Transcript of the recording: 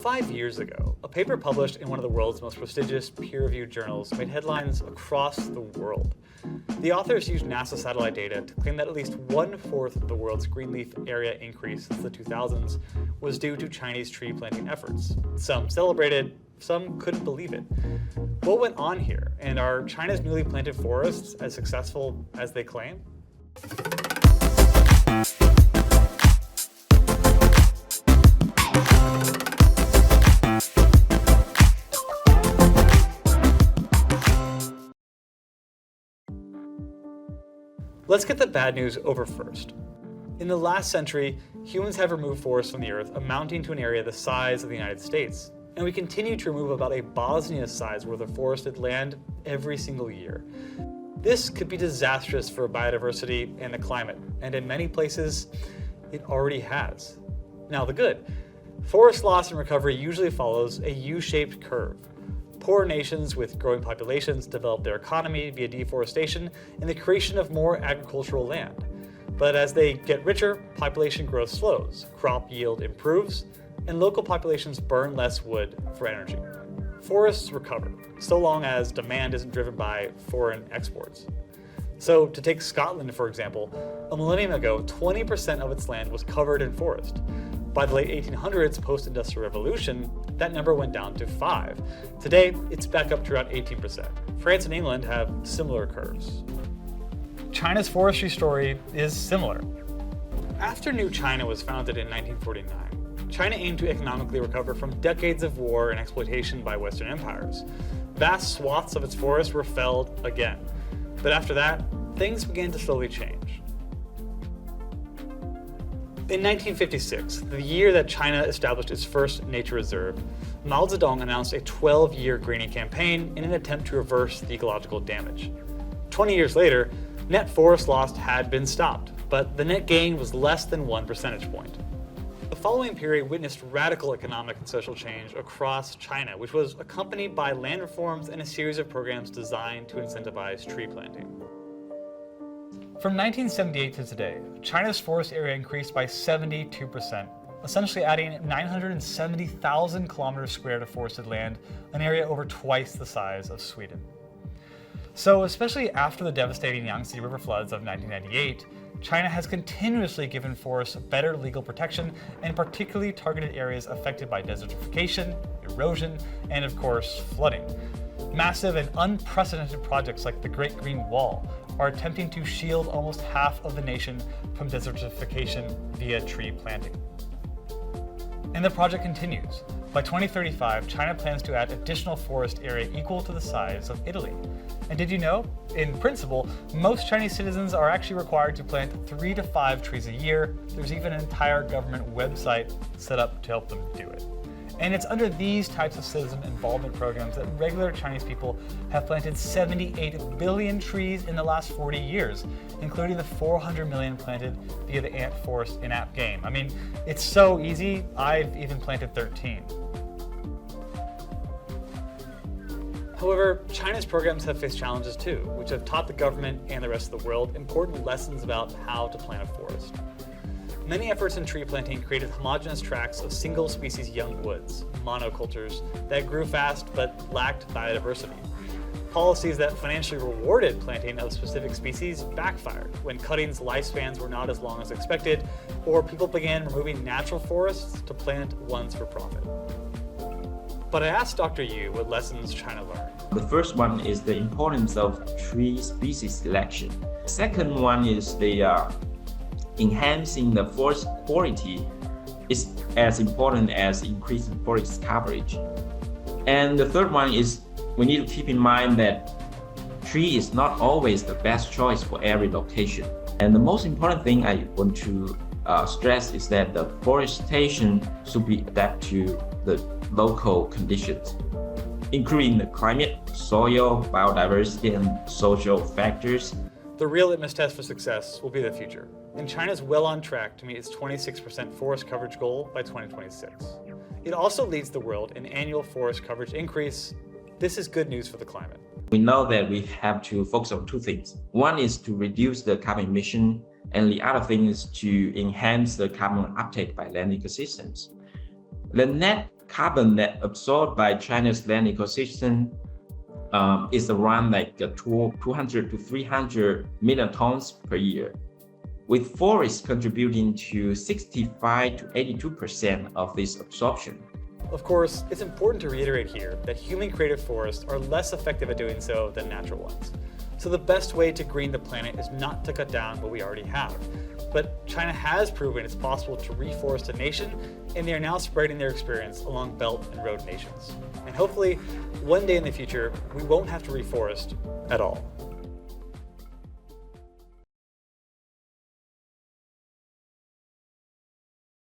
5 years ago, a paper published in one of the world's most prestigious peer-reviewed journals made headlines across the world. The authors used NASA satellite data to claim that at least 1/4 of the world's greenleaf area increase since the 2000s was due to Chinese tree planting efforts. Some celebrated, some couldn't believe it. What went on here, and are China's newly planted forests as successful as they claim? Let's get the bad news over first. In the last century, humans have removed forests from the earth amounting to an area the size of the United States, and we continue to remove about a Bosnia's size worth of forested land every single year. This could be disastrous for biodiversity and the climate, and in many places, it already has. Now the good. Forest loss and recovery usually follows a U-shaped curve. Poor nations with growing populations develop their economy via deforestation and the creation of more agricultural land. But as they get richer, population growth slows, crop yield improves, and local populations burn less wood for energy. Forests recover, so long as demand isn't driven by foreign exports. So to take Scotland, for example, a millennium ago, 20% of its land was covered in forest. By the late 1800s, post-industrial revolution, that number went down to 5%. Today, it's back up to around 18%. France and England have similar curves. China's forestry story is similar. After New China was founded in 1949, China aimed to economically recover from decades of war and exploitation by Western empires. Vast swaths of its forests were felled again. But after that, things began to slowly change. In 1956, the year that China established its first nature reserve, Mao Zedong announced a 12-year greening campaign in an attempt to reverse the ecological damage. 20 years later, net forest loss had been stopped, but the net gain was less than 1 percentage point. The following period witnessed radical economic and social change across China, which was accompanied by land reforms and a series of programs designed to incentivize tree planting. From 1978 to today, China's forest area increased by 72%, essentially adding 970,000 kilometers squared of forested land, an area over twice the size of Sweden. So, especially after the devastating Yangtze River floods of 1998, China has continuously given forests better legal protection and particularly targeted areas affected by desertification, erosion, and of course, flooding. Massive and unprecedented projects like the Great Green Wall are attempting to shield almost half of the nation from desertification via tree planting. And the project continues. By 2035, China plans to add additional forest area equal to the size of Italy. And did you know? In principle, most Chinese citizens are actually required to plant 3 to 5 trees a year. There's even an entire government website set up to help them do it. And it's under these types of citizen involvement programs that regular Chinese people have planted 78 billion trees in the last 40 years, including the 400 million planted via the Ant Forest in-app game. I mean, it's so easy, I've even planted 13. However, China's programs have faced challenges too, which have taught the government and the rest of the world important lessons about how to plant a forest. Many efforts in tree planting created homogeneous tracts of single-species young woods, monocultures, that grew fast but lacked biodiversity. Policies that financially rewarded planting of specific species backfired when cuttings' lifespans were not as long as expected, or people began removing natural forests to plant ones for profit. But I asked Dr. Yu what lessons China learned. The first one is the importance of tree species selection. Second one is the enhancing the forest quality is as important as increasing forest coverage. And the third one is we need to keep in mind that tree is not always the best choice for every location. And the most important thing I want to stress is that the forestation should be adapted to the local conditions, including the climate, soil, biodiversity, and social factors. The real litmus test for success will be the future, and China's well on track to meet its 26% forest coverage goal by 2026. It also leads the world in annual forest coverage increase. This is good news for the climate. We know that we have to focus on two things. One is to reduce the carbon emission, and the other thing is to enhance the carbon uptake by land ecosystems. The net carbon net absorbed by China's land ecosystem is around 200 to 300 million tons per year, with forests contributing to 65 to 82% of this absorption. Of course, it's important to reiterate here that human-created forests are less effective at doing so than natural ones. So the best way to green the planet is not to cut down what we already have. But China has proven it's possible to reforest a nation, and they are now spreading their experience along Belt and Road nations. And hopefully, one day in the future, we won't have to reforest at all.